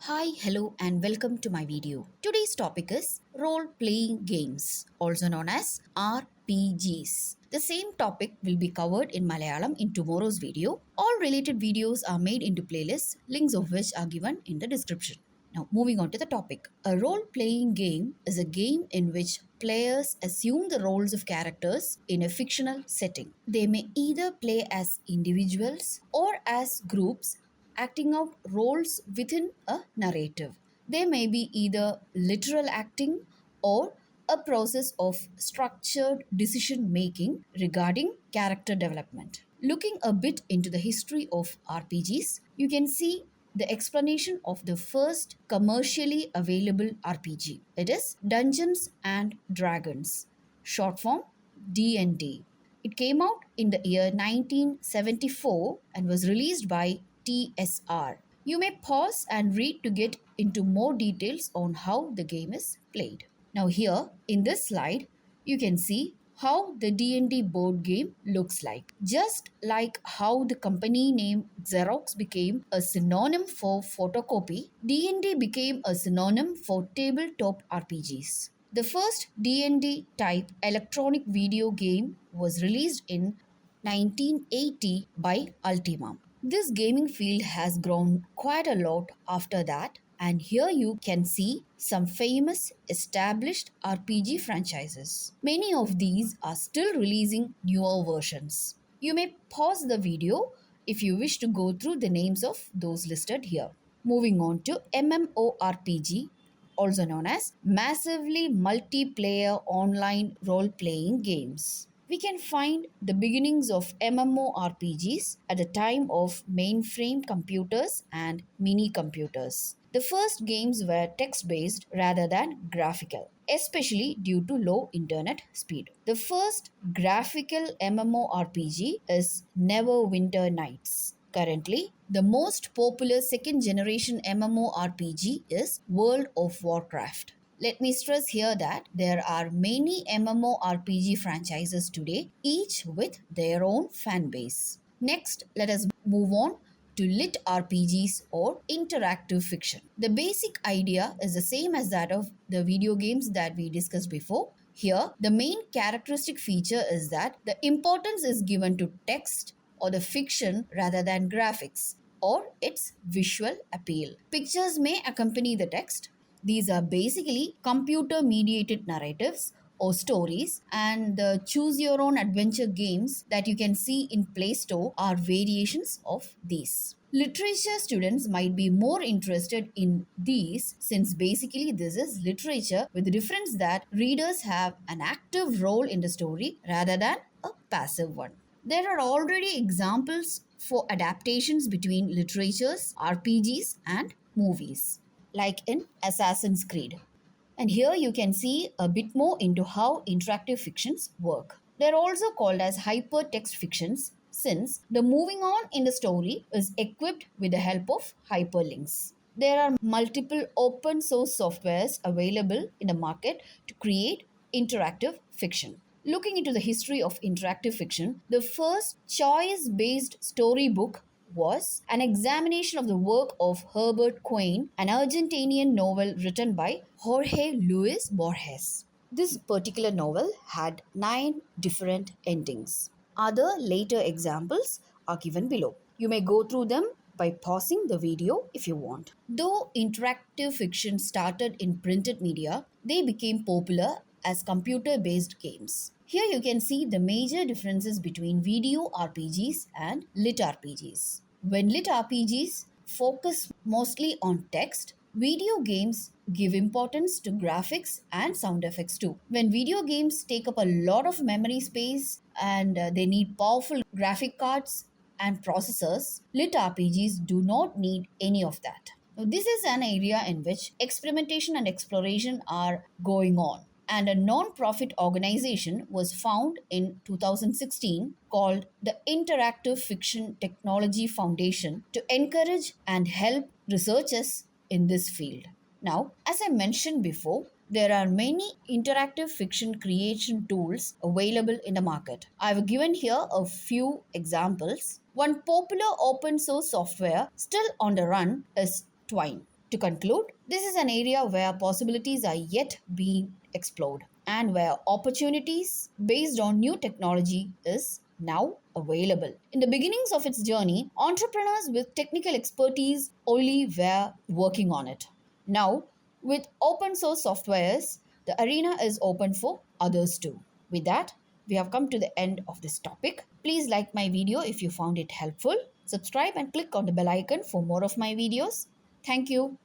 Hi, hello, and welcome to my video. Today's topic is role playing games, also known as RPGs. The same topic will be covered in Malayalam in tomorrow's video. All related videos are made into playlists, links of which are given in the description. Now, moving on to the topic. A role playing game is a game in which players assume the roles of characters in a fictional setting. They may either play as individuals or as groups acting out roles within a narrative. They may be either literal acting or a process of structured decision making regarding character development. Looking a bit into the history of RPGs, you can see the explanation of the first commercially available RPG. It is Dungeons and Dragons, short form D&D. It came out in the year 1974 and was released by TSR. You may pause and read to get into more details on how the game is played. Now here in this slide, you can see how the D&D board game looks like. Just like how the company name Xerox became a synonym for photocopy, D&D became a synonym for tabletop RPGs. The first D&D type electronic video game was released in 1980 by Ultima. This gaming field has grown quite a lot after that, and here you can see some famous established RPG franchises. Many of these are still releasing newer versions. You may pause the video if you wish to go through the names of those listed here. Moving on to MMORPG, also known as massively multiplayer online role playing games. We can find the beginnings of MMORPGs at the time of mainframe computers and mini computers. The first games were text based rather than graphical, especially due to low internet speed. The first graphical MMORPG is Neverwinter Nights. Currently, the most popular second generation MMORPG is World of Warcraft. Let me stress here that there are many MMORPG franchises today, each with their own fan base. Next, let us move on to lit RPGs or interactive fiction. The basic idea is the same as that of the video games that we discussed before. Here, the main characteristic feature is that the importance is given to text or the fiction rather than graphics or its visual appeal. Pictures may accompany the text. These are basically computer mediated narratives or stories, and the choose your own adventure games that you can see in Play Store are variations of these. Literature students might be more interested in these since basically this is literature, with the difference that readers have an active role in the story rather than a passive one. There are already examples for adaptations between literatures, RPGs, and movies, like in Assassin's Creed. And here you can see a bit more into how interactive fictions work. They're also called as hypertext fictions since the moving on in the story is equipped with the help of hyperlinks. There are multiple open source softwares available in the market to create interactive fiction. Looking into the history of interactive fiction, the first choice based storybook was an examination of the work of Herbert Quain, an Argentinian novel written by Jorge Luis Borges. This particular novel had 9 different endings. Other later examples are given below. You may go through them by pausing the video if you want. Though interactive fiction started in printed media, they became popular as computer based games. Here you can see the major differences between video RPGs and lit RPGs. When lit RPGs focus mostly on text, video games give importance to graphics and sound effects too. When video games take up a lot of memory space and they need powerful graphic cards and processors, lit RPGs do not need any of that. Now, this is an area in which experimentation and exploration are going on, and a non-profit organization was found in 2016 called the Interactive Fiction Technology Foundation to encourage and help researchers in this field. Now, as I mentioned before, there are many interactive fiction creation tools available in the market. I've given here a few examples. One popular open source software still on the run is Twine. To conclude, this is an area where possibilities are yet being explored and where opportunities based on new technology is now available. In the beginnings of its journey, entrepreneurs with technical expertise only were working on it. Now, with open source softwares, the arena is open for others too. With that, we have come to the end of this topic. Please like my video if you found it helpful. Subscribe and click on the bell icon for more of my videos. Thank you.